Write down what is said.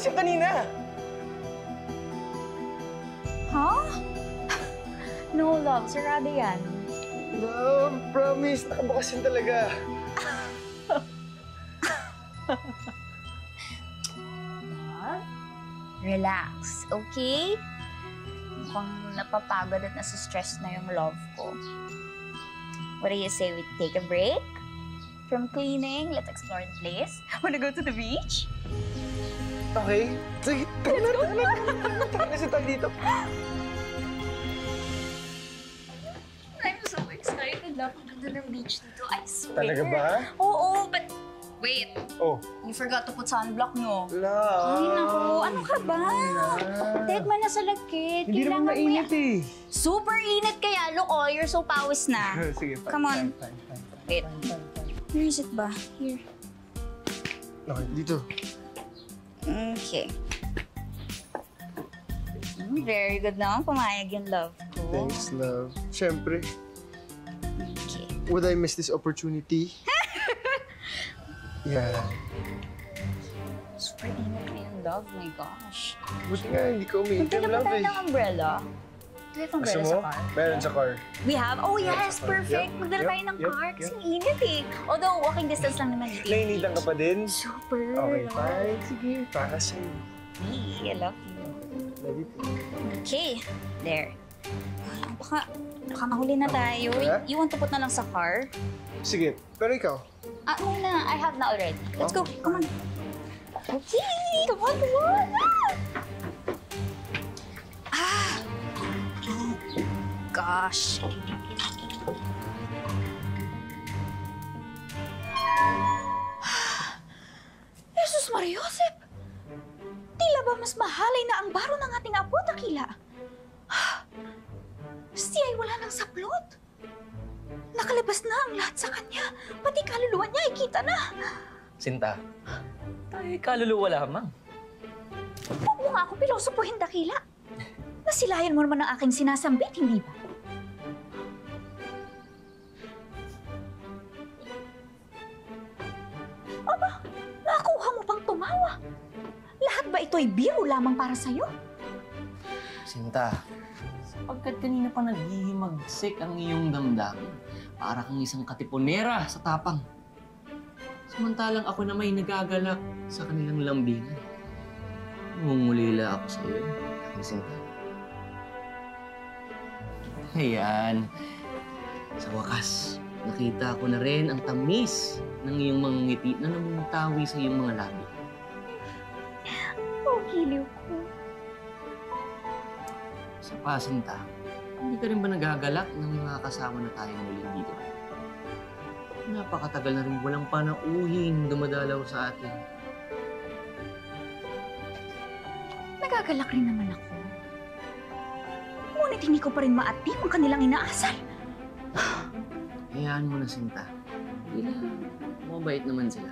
bukas yung kanina. Huh? No, love. Sarado yan. Love, promise. Nakabukas yun talaga. Love? Relax, okay? Mukhang napapagod at nasa-stress na yung love ko. What do you say we take a break? From cleaning, let's explore the place. Wanna go to the beach? Okay. Sige, tara na. Tara na tayo dito. I'm so excited. Napaganda ng beach dito. I swear. Talaga ba? Oo, but wait. Oh. You forgot to put sunblock, no? Love. Ay, naku. Ano ka ba? Dead man na sa lagkit. Hindi naman mainit eh. Super init kaya. Look, oh, you're so pawis na. Sige, fine. Come on. Fine. Wait. Where is it ba? Here. Okay, dito. Okay. Very good naman. Pumayag yung love ko. Thanks, love. Siyempre. Okay. Would I miss this opportunity? Yeah. Super init na yung love. My gosh. Buti nga, hindi ko umiinit yung Magdala love ba tayo eh. ng umbrella? Do we have Gusto umbrella mo? sa car? Meron sa car. We have? Oh, yes. Yep. Perfect. Yep. Magdala Yep. tayo ng Yep. car. Yep. Kasi init eh. Although, walking distance lang naman dito. Nainitan ka pa din? Super. Okay, fine. Sige, para sa'yo. I love you. Love you too. Okay. There. Baka mahuli na tayo. Huh? You want to put na lang sa car? Sige, pero ikaw? Muna. I have na already. Let's go. Okay. Come on. Okay. Come on, come on. Oh, gosh. Jesus Maria Josep! Tila ba mas mahalay na ang baro ng ating apo, Dakila? Siya ay wala ng saplot. Nakalabas na ang lahat sa kanya. Pati kaluluwa niya ay kita na. Sinta, tayo kaluluwa lamang. Huwag mo nga ako pilosopuhin, Dakila. Nasilayan mo naman ang aking sinasambit, hindi ba? Aba, nakuha mo pang tumawa. Lahat ba ito'y biro lamang para sa'yo? Sinta, sapagkat kanina pa naghihimagsik ang iyong damdamin, para kang isang katipunera sa tapang. Samantalang ako na may nagagalak sa kanilang lambingan. Ngungulila ako sa iyo, aking Sinta. Ayan. Sa wakas, nakita ko na rin ang tamis ng iyong mga ngiti na namumutawi sa iyong mga labi. Oh, giliw ko. Sa Sinta, hindi ka rin ba nagagalak na may mga kasama na tayo muli dito? Napakatagal na rin walang panauhin dumadalaw sa atin. Nagagalak rin naman ako. Ngunit hindi ko pa rin maatip ang kanilang inaasal. Hayaan mo na, Sinta. Hindi na, mabait naman sila.